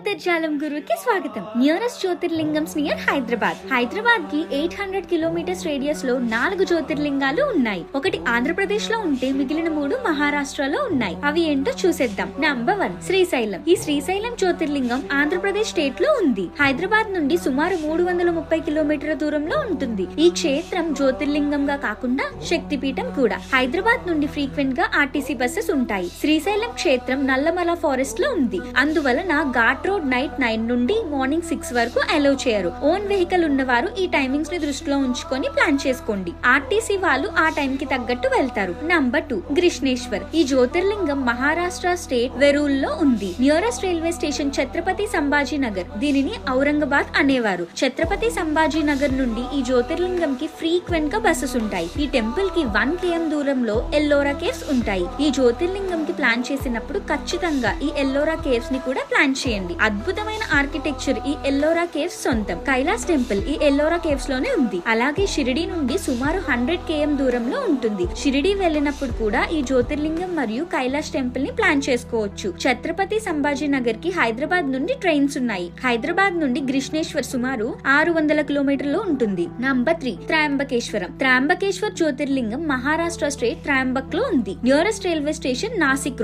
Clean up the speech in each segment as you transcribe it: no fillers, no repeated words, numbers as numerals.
అంతర్జాలం గురుకి స్వాగతం. Nearest జ్యోతిర్లింగమ్స్ near Hyderabad కి 800 కిలోమీటర్స్ రేడియస్ లో 4 జ్యోతిర్లింగాలు ఉన్నాయి. ఒకటి ఆంధ్రప్రదేశ్ లో ఉంటే మిగిలిన 3 మహారాష్ట్రలో ఉన్నాయి. అవి ఏంటో చూసేద్దాం. నంబర్ 1 శ్రీశైలం. ఈ శ్రీశైలం జ్యోతిర్లింగం ఆంధ్రప్రదేశ్ స్టేట్ లో ఉంది. హైదరాబాద్ నుండి సుమారు 330 కిలోమీటర్ల దూరంలో ఉంటుంది. ఈ క్షేత్రం జ్యోతిర్లింగంగా కాకుండా శక్తిపీఠం కూడా. హైదరాబాద్ నుండి ఫ్రీక్వెంట్ గా ఆర్టీసీ బస్సెస్ ఉంటాయి. శ్రీశైలం క్షేత్రం నల్లమల ఫారెస్ట్ లో ఉంది. అందువలన ఘాట్ రోడ్ నైట్ 9 నుండి మార్నింగ్ 6 వరకు అలౌ చేయరు. ఓన్ వెహికల్ ఉన్నవారు ఈ టైమింగ్స్ ని దృష్టిలో ఉంచుకొని ప్లాన్ చేసుకోండి. ఆర్టీసీ వాళ్ళు ఆ టైం కి తగ్గట్టు వెళ్తారు. నంబర్ 2 గ్రిష్ణేశ్వర్. ఈ జ్యోతిర్లింగం మహారాష్ట్ర స్టేట్ వెరూల్ లో ఉంది. Nearest railway station Chhatrapati Sambhaji Nagar. దీనిని ఔరంగాబాద్ అనేవారు. ఛత్రపతి సంభాజీ నగర్ నుండి ఈ జ్యోతిర్లింగం కి ఫ్రీక్వెంట్ గా బస్సెస్ ఉంటాయి. ఈ టెంపుల్ కి 1 km దూరంలో ఎల్లోరా కేవ్స్ ఉంటాయి. ఈ జ్యోతిర్లింగం కి ప్లాన్ చేసినప్పుడు ఖచ్చితంగా ఈ ఎల్లోరా కేవ్స్ ని కూడా ప్లాన్ చేయండి. అద్భుతమైన ఆర్కిటెక్చర్ ఈ ఎల్లోరా కేవ్స్ సొంతం. కైలాస్ టెంపుల్ ఈ ఎల్లోరా కేవ్స్ లోనే ఉంది. అలాగే షిరిడి నుండి సుమారు 100 km దూరంలో ఉంటుంది. షిరిడి వెళ్ళినప్పుడు కూడా ఈ జ్యోతిర్లింగం మరియు కైలాస్ టెంపుల్ ని ప్లాన్ చేసుకోవచ్చు. ఛత్రపతి సంభాజీ నగర్ కి హైదరాబాద్ నుండి ట్రైన్స్ ఉన్నాయి. హైదరాబాద్ నుండి గ్రిష్ణేశ్వర్ సుమారు 600 కిలోమీటర్లు ఉంటుంది. నంబర్ 3 త్రయంబకేశ్వరం. త్రయంబకేశ్వర్ జ్యోతిర్లింగం మహారాష్ట్ర స్టేట్ త్రయంబక్ లో ఉంది. Nearest railway station Nashik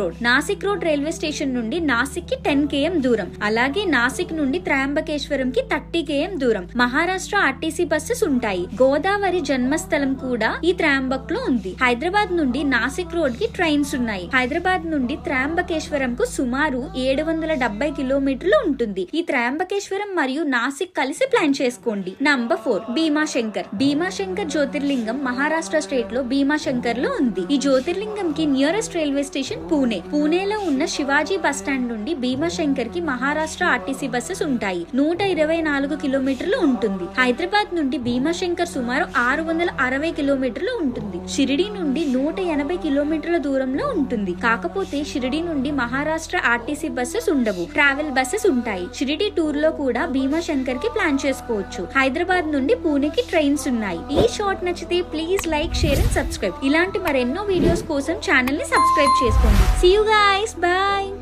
road railway station నుండి నాసిక్ కి 10 km దూరం. అలాగే నాసిక్ నుండి త్రయంబకేశ్వరం కి 30 km దూరం. మహారాష్ట్ర ఆర్టీసీ బస్సెస్ ఉంటాయి. గోదావరి జన్మస్థలం కూడా ఈ త్రయంబక్ లో ఉంది. హైదరాబాద్ నుండి నాసిక్ రోడ్ కి ట్రైన్స్ ఉన్నాయి. హైదరాబాద్ నుండి త్రయంబకేశ్వరం కు సుమారు 770 కిలోమీటర్లు ఉంటుంది. ఈ త్రయంబకేశ్వరం మరియు నాసిక్ కలిసి ప్లాన్ చేసుకోండి. నంబర్ 4 భీమాశంకర్ జ్యోతిర్లింగం మహారాష్ట్ర స్టేట్ లో భీమాశంకర్ లో ఉంది. ఈ జ్యోతిర్లింగం కి నియరెస్ట్ రైల్వే స్టేషన్ పూణేలో ఉన్న శివాజీ బస్ స్టాండ్ నుండి భీమాశంకర్ కి మహారాష్ట్ర ఆర్టీసీ బస్సెస్ ఉంటాయి. 124 కిలోమీటర్లు ఉంటుంది. హైదరాబాద్ నుండి భీమాశంకర్ సుమారు 660 కిలోమీటర్లు ఉంటుంది. షిరిడి నుండి 180 కిలోమీటర్ల దూరంలో ఉంటుంది. కాకపోతే షిరిడి నుండి మహారాష్ట్ర ఆర్టీసీ బస్సెస్ ఉండవు. ట్రావెల్ బస్సెస్ ఉంటాయి. షిరిడి టూర్ లో కూడా భీమాశంకర్ కి ప్లాన్ చేసుకోవచ్చు. హైదరాబాద్ నుండి పూణేకి ట్రైన్స్ ఉన్నాయి. ఈ షార్ట్ నచ్చితే please like, share and subscribe. ఇలాంటి మరెన్నో వీడియోస్ కోసం ఛానల్ ని సబ్స్క్రైబ్ చేసుకోండి. See you guys, bye.